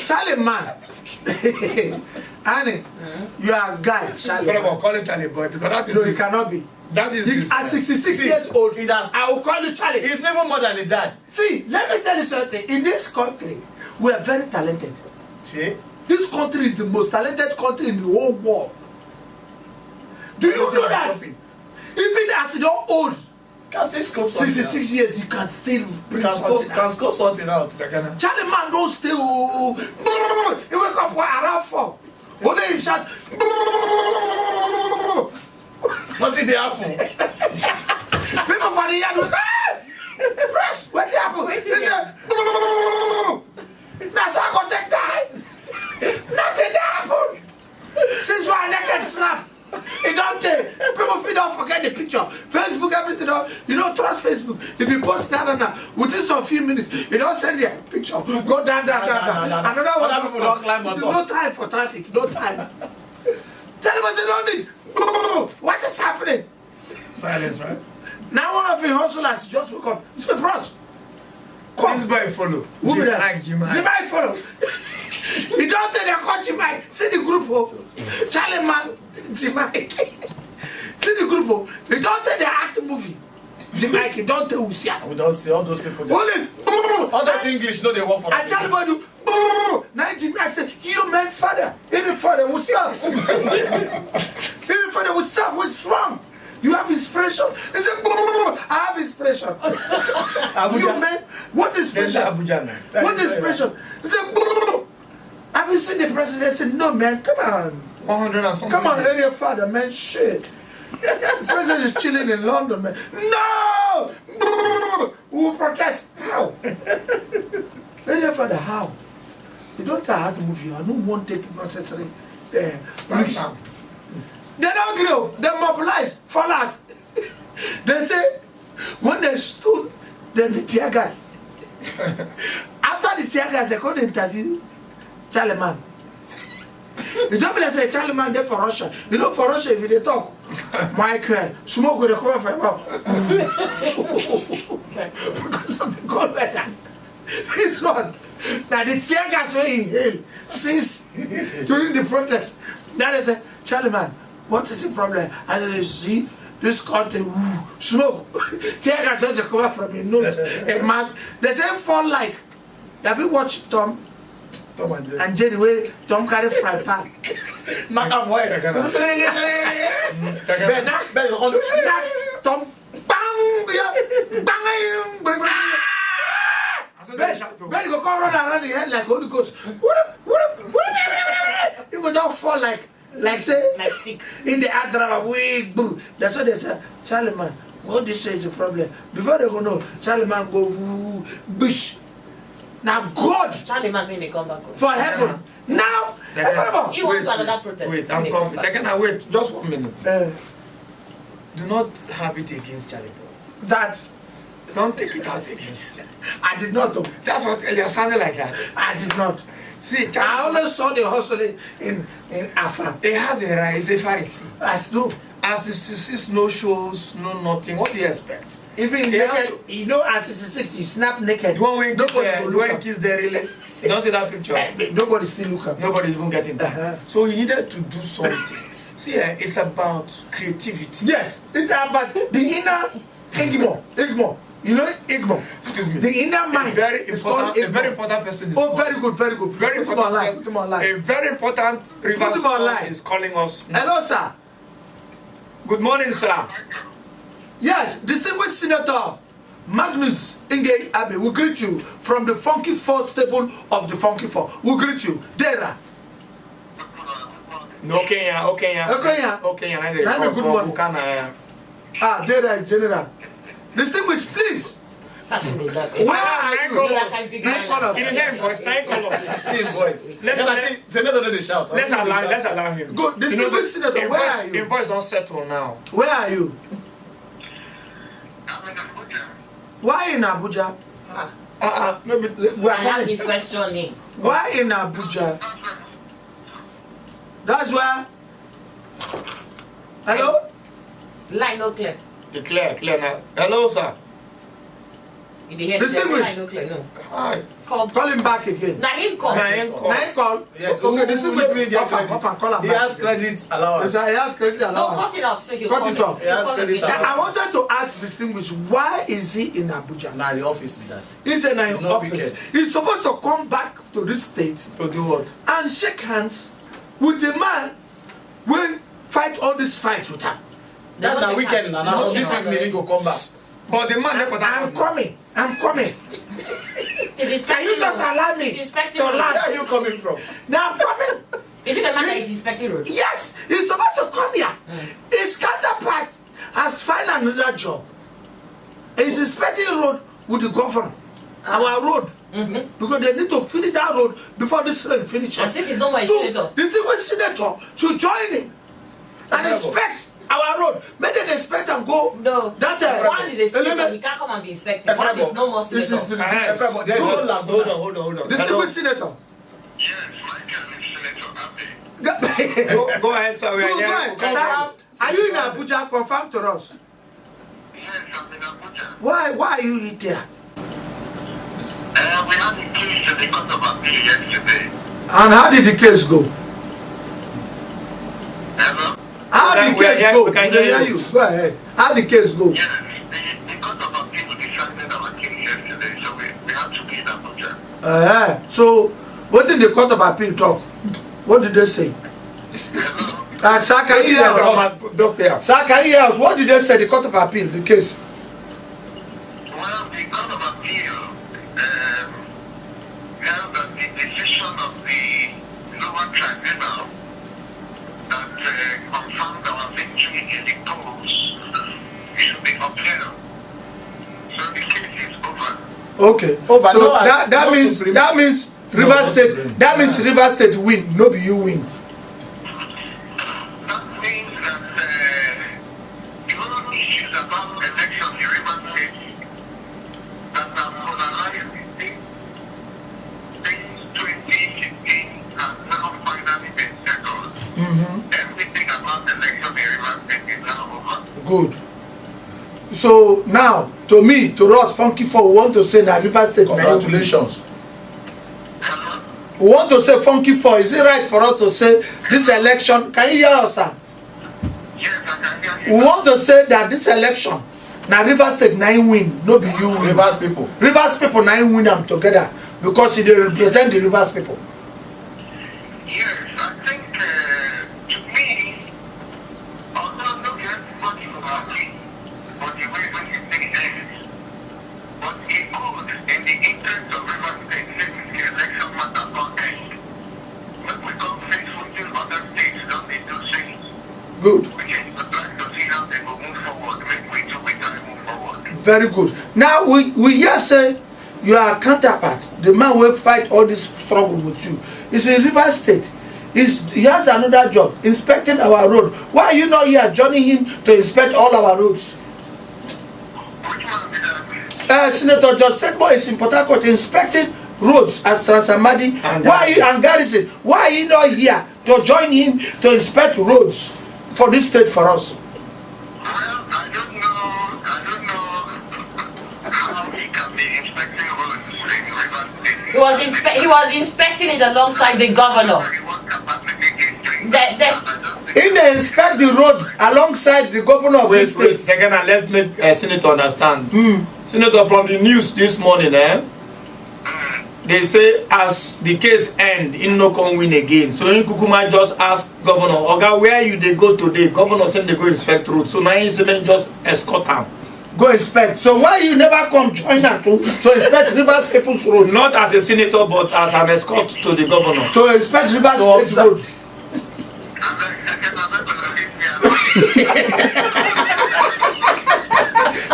Charlie man. Annie, you are a guy, Charlie. First of all, call him Charlie boy because that is. No, it cannot be. That is. At 66 years old, I will call you Charlie. He's never more than a dad. See, let me tell you something. In this country, we are very talented. See? This country is the most talented country in the whole world. Do you know that? Even as you don't old, Can say scope something 66 years, you can still bring Can something out. scope something out. Charlie man don't stay. He wake up around 4. Only him shout. Nothing they happen. People for the yard will go, hey! Press, what happened? He said, that's how I go take time. Nothing happened. Since my naked snap, it don't take. People feel don't forget the picture. Facebook, everything, you don't trust Facebook. If you post that within some few minutes, you don't send your picture. Go down. Another one, people don't climb on top. No time for traffic, no time. Tell them I don't need. What is happening? Silence, right? Now one of the hustlers just woke up. It's my bros. This boy follow. Who be that? Jimai. Jimai follow. You don't tell the call Jimai. See the group, oh. Charlie man, Jimai. See the group, oh. You don't tell the act movie. Jimai, you don't tell Usia. We don't see all those people. All those English, no, they work for I tell you, now Jimai said, you man father. Any father, what's up? Any father, what's up? What's wrong? You have inspiration? He said, I have inspiration. You man, what inspiration? Abuja, man. What inspiration? He said, have you seen the president? I said, no man, come on. 100 and something. Come on, area father, man, shit. The president is chilling in London, man. No! We will protest. How? Area father, how? You don't tell how to move you. I don't want to take necessary risks. They don't grow, they mobilize, fall out. They say, when they stood, then the tear gas. After the tear gas, they called the interview Charlie man. You don't be like say Charlie man there for Russia. You know for Russia if they talk, Michael, smoke will come for about. Because of the cold weather. This one. Now the tear gas will inhale since during the protest. Now they say, Charlie man, what is the problem? I said, you see, this country, smoke. Tear gas just come out from your nose. A man, they say fall like. Have you watched Tom and Jerry where Tom carry fry pan? Not avoid. Tom, bang, bang. When you go run around the head like Holy Ghost, you go just fall like stick. In the air, wig, boo. That's what they say. Charlie man, what this is a problem. Before they go know, Charlie man go woo, bush. Now God, Charlie man saying they come back. for heaven. Now, He went to another protest. Wait, I'm coming. Wait, just 1 minute. Do not have it against Charlie boy. That Don't take it out against him. I did not. That's what you're sounding like that. I did not. See, I only saw the hustling in Afa. he has a right, he's a Pharisee. I know. As he sees no shows, no nothing, what do you expect? Even He naked, has you know, at 66, he snapped naked. The one when Nobody will look up. kiss there really? You don't see that picture? Nobody still look up. Nobody's even getting that. So he needed to do something. See, it's about creativity. Yes, it's about the inner Igmo. You know Igmo? Excuse me. The inner mind. Very is called important, a Igmo. very important person. Oh, very good. Very Put him important. online. Put him online. A very important river Put him online. is calling us now. Hello, sir. Good morning, sir. Yes, distinguished Senator Magnus Inge Abe will greet you from the Funky Four stable of the Funky Four. We'll greet you. Dera. Okay, yeah. Good morning. Dera is general. Distinguished, please. Where are you? In his name, voice, 9 colors. See voice. Let's allow him. Good. Distinguished Senator, where are you? Your voice don't settle now. Where are you? Why in Abuja? Maybe I have his questioning. Why in Abuja? That's where. Hello? Line no clear. clear now. Hello, sir. In the head, Distinguished. I know clear. No. Hi. Call. Call him back again. Now him call. Nah, him call. Now he call. Yes, Okay, who distinguished. will get credit? Call him He back. has credit allowance. Yes, he has credit No, allowance. cut it off. So he'll Cut call it me. off. He'll Yes, call credit again. allowance. I wanted to ask Distinguished, why is he in Abuja? Nah, the office with that. He's in He's an not office. wicked. He's supposed to come back to this state To do what? and shake hands with the man who fight all this fight with her. That's the weekend now. Now this evening he go come back. But the man never I'm coming. I'm coming. He's Can inspecting you just road. allow me He's inspecting to road. land? Where are you coming from? Now I'm coming. Is it the man that is inspecting road? Yes, he's supposed to come here. His counterpart has found another job. He's inspecting road with the governor. Our road. Because they need to finish that road before this rain finishes. And since he's no more a So senator. the single senator should join him and Bravo. inspect our road. Make them inspect and go. No. That One is a senator. element- He can't come and be inspected. One is no more This senator. is the There's no laguna. Hold on. distinguished senator. Yes, my name is Senator Abbey. Go ahead, sir. We are Go here. ahead. Confirm. Sir, are you in Abuja? Confirm to us. Yes, I'm in Abuja. Why are you there? We had a case to the Court of Appeal yesterday. And how did the case go? Hello? How did the We are case here- go? we can We hear hear you. Go ahead. How did the case go? Yes, the Court of Appeal decided our case yesterday, so we had to be in Abuja. So, what did the Court of Appeal talk? What did they say? Hello? Sir, can you hear us? Doctor. Sir, can you hear us? What did they say, the Court of Appeal, the case? Well, the Court of Appeal held that the decision of the lower tribunal that confirmed our victory in the polls should be upheld. So the case is over. Okay. Over. So No, that no means Supreme. that means No, River no State Supreme. that means River State win, no be you win. That means that the whole issues about elections in Rivers State that have polarized since 2016 have now finally been settled. Everything about election in Rivers State is now over. Good. So now, to me, to us, Funky Four, we want to say that River State. Congratulations. Hello? We want to say Funky Four. Is it right for us to say this election? Can you hear us, sir? Yes, I can hear We you. want to say that this election, now River State 9 win, no be you win. Rivers people. Rivers people 9 win them together because they represent the Rivers people. Yes, I think to me, although not everybody will agree on the way when you think it is, but it could, in the interest of Rivers State, since the election matter don't end, when we come faithful to other states, don't they do things? Good. We can try to see how they will move forward, make we do we try to move forward. Very good. Now we hear say you are counterpart, the man will fight all this struggle with you. He's in River State. He has another job, inspecting our road. Why are you not here joining him to inspect all our roads? Which one did I Senator George Setbo is in Port Harcourt inspecting roads as Transamadi. Why are you and Garrison? Why are you not here to join him to inspect roads for this state for us? Well, I don't know how he can be inspecting roads in Rivers State. He was inspecting it alongside the governor. In they inspect the road alongside the governor of this Wait, state. second, and let's make Senator understand. Senator, from the news this morning, they say as the case end, in no can win again. So in Kukuma just ask Governor, Oga, where you they go today? Governor said they go inspect road. So now he's just escort them. Go inspect. So why you never come join us to inspect Rivers People's Road? Not as a senator, but as an escort to the governor. To inspect Rivers State's Road.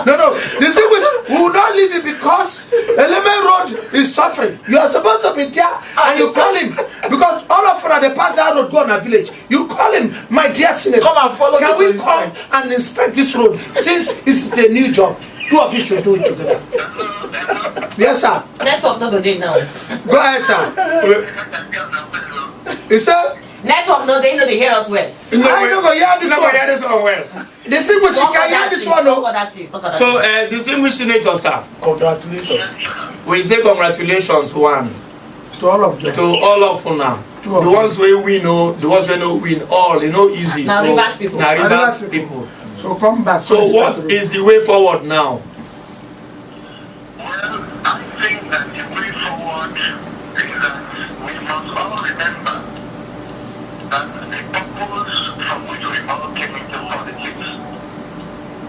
No. The thing is, we will not leave it because Element Road is suffering. You are supposed to be there and you call him because all of us they pass that road go on a village. You call him, my dear senator. Come and follow Can me to we come inspect. and inspect this road since it's a new job? Two of you should do it together. Yes, sir. Network no go dey now. Go ahead, sir. He said, Network no dey, no dey hear us well. I know go hear this No, one. hear this one well. Distinguished, you can hear this one, no? So, distinguished senator, sir, Congratulations. we say congratulations, one, To all of them. to all of una. Two of The them. ones we win, no, the ones we no win, all, you know, easy. Now So, Rivers people. now Rivers Rivers people. people. So come back. So, please, what start is the way forward now? Well, I think that the way forward is that we must all remember that the purpose from which we all came into politics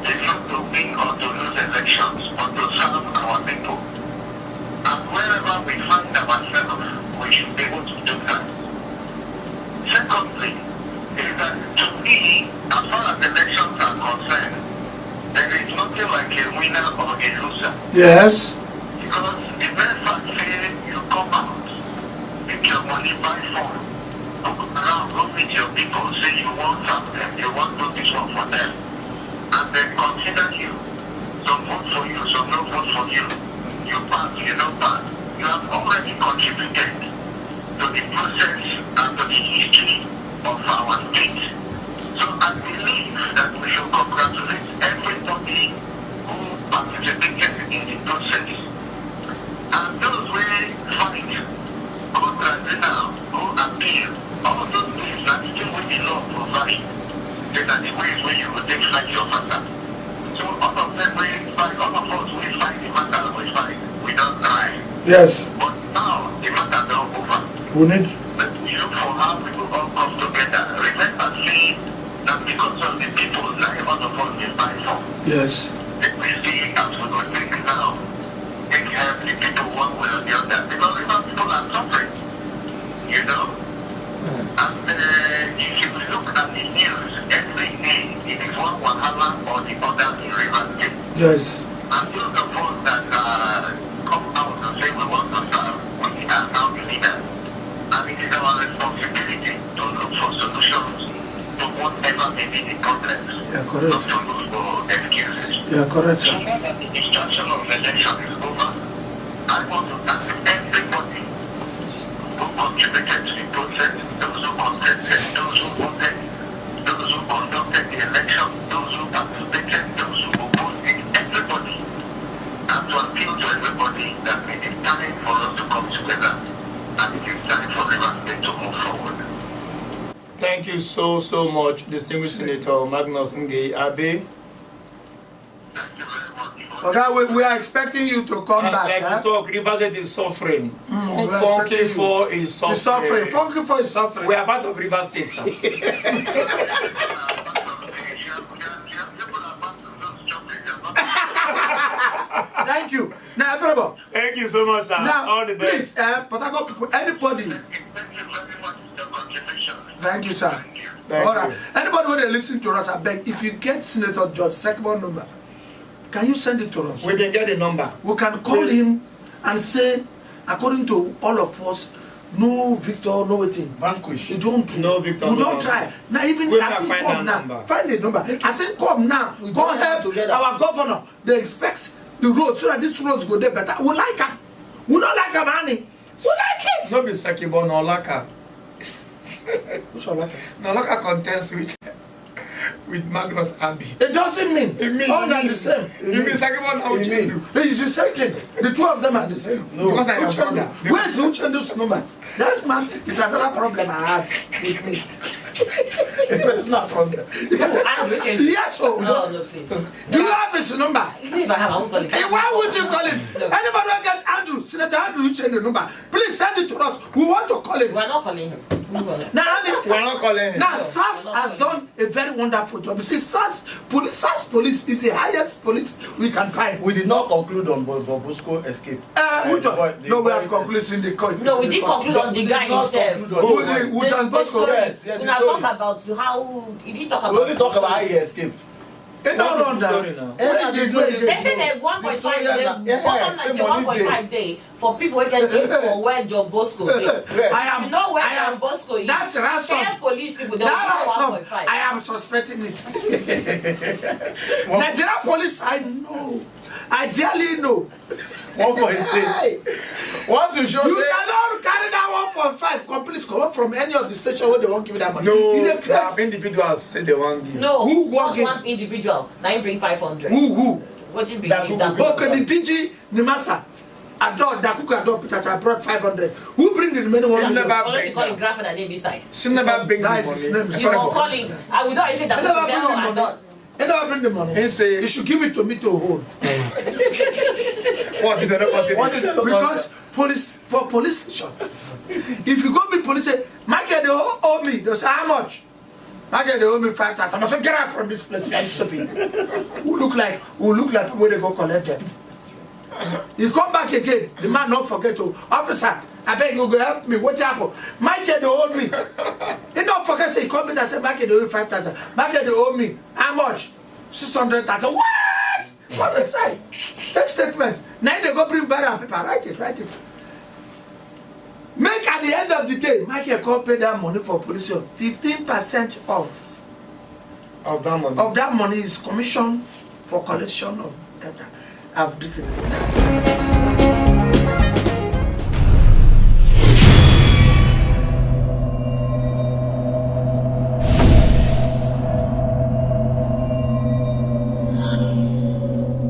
is not to win or to lose elections, but to serve our people. And wherever we find ourselves, we should be able to do that. Secondly, is that to me, as far as elections are concerned, there is nothing like a winner or a loser. Yes. Because the very fact say you come out, make your money by phone, go around, go meet your people, say you want something, you want to do this one for them, and then consider you. Some vote for you, some no vote for you. You pass, you don't pass. You have already contributed to the process and to the history of our state. So I believe that we should congratulate everybody who participated in the process. And those who fight, go tribunal, go appeal, all those things are still with the law provide. These are the ways where you will take fight your matter. So all of them will fight, all of us will fight the matter we fight. We don't try. Yes. But now the matter don't over. We need. But we look for how people all come together. Remember saying that because of the people, not all of us will buy from. Yes. If we see as we will think now, it help the people one way or the other. Because even people are suffering, you know. And if you look at the news, every day it is one wahala or the other in Rivers State. Yes. And those of us that come out and say we want to serve, we are now the leaders. And it is our responsibility to look for solutions to whatever may be the problems. Yeah, Not correct. to look for excuses. Yeah, correct, So sir. now that the destruction of election is over, I want to thank everybody who contributed to the process, those who contested, those who voted, those who conducted the election, those who participated, those who opposed it, everybody. And to appeal to everybody that it is time for us to come together and it is time for Rivers State to move forward. Thank you so much, distinguished senator Magnus Ngei Abe. Thank you very much. Okay, we are expecting you to come back. Like eh? you talk, Rivers State is suffering. we are Funky expecting you. 4 is suffering. He's suffering. Funky for his suffering. We are part of Rivers State, sir. Thank you. Now, everybody. Thank you so much, sir. Now, All the best. please, Port Harcourt people, anybody. Thank you very much for your contribution. Thank you, sir. Thank you. Thank All right. you. Anybody when they listen to us, I beg, if you get Senator George Sekbo number, can you send it to us? We can get the number. We can call him and say, according to all of us, no Victor, no waiting. Vanquish. You don't do. No Victor, We no don't Vanquish. try. Now even We as can he find come that now, number. find the number. As he come now, We go join help together. our governor. They expect the road so that these roads go there better. We like him. We don't like him, honey. We like it. No be Sekibo, no Laka. Who's all like it? No Laka contest with Magnus Abe. It doesn't mean. It means all are the same. It means Sekibo now It means- It's the same thing. The two of them are the same. No, because I am Uchendu. brother. Where's Uchendu's number? That man is another problem I have with me. A personal problem. Andrew, change. Yes, so. No, no, please. Do you have his number? Even if I have, I won't call it. Hey, why would you call him? No. Anybody who get Andrew, Senator Andrew Uchendu number, please send it to us. We want to call him. We are not calling him. Move on. Now, We are not calling him. now SARS has done a very wonderful job. You see, SARS police is the highest police we can find. We did not conclude on Bobusco escape. Who the boy- the no, we boy have concluded in the court. No, we did conclude on the guy did not himself. conclude on the Who boy. just Bosco? Yes, yes, We the now story. talk about how he didn't talk about. We only talk about how he escaped. It don't run What's the story down. now? What did you do They again? say that 1.5 story day, yeah, bottom say line, money 1.5 day for people who get in for where John Bosco is. I am. You know where I John am. Bosco is. That's ransom. Tell police people they will That know ransom. 1.5. I am suspecting it. Nigerian police, I know. I dearly know. 1.6. Hey, Once you show you say cannot carry that 1.5 complete come up from any of the station where they won't give you that money. No, In a there are crazy. individuals say they want give. No, Who just walking? one individual. Now you bring 500. Who? What you bring? That Google. Okay, the DG, the master. Adore, Dakuka Adore Peters, I brought 500. Who bring the remaining one? Never Unless bring you call that. him graphic and name beside. She never bring the That is his money. name. You will call him. I will not say that. I never bring the I'm money. done. They never bring the money. He say, You should give it to me to hold. what did they not consider? what did they do? Because police station, if you go meet police, say, Michael, they owe me. They say, how much? Michael, they owe me 5,000. I say, get out from this place. You are stupid. Who look like people they go collect debt. He come back again. The man not forget to officer. I beg you go help me. What happened? Michael, they owe me. He don't forget. Say he come in and say, Michael, they owe me 5,000. Michael, they owe me. How much? 600,000. What? What they say? Take statement. Now they go bring barrel and paper. Write it. Make at the end of the day, Michael come pay that money for police. 15% Of that money. of that money is commission for collection of data. I've written it down.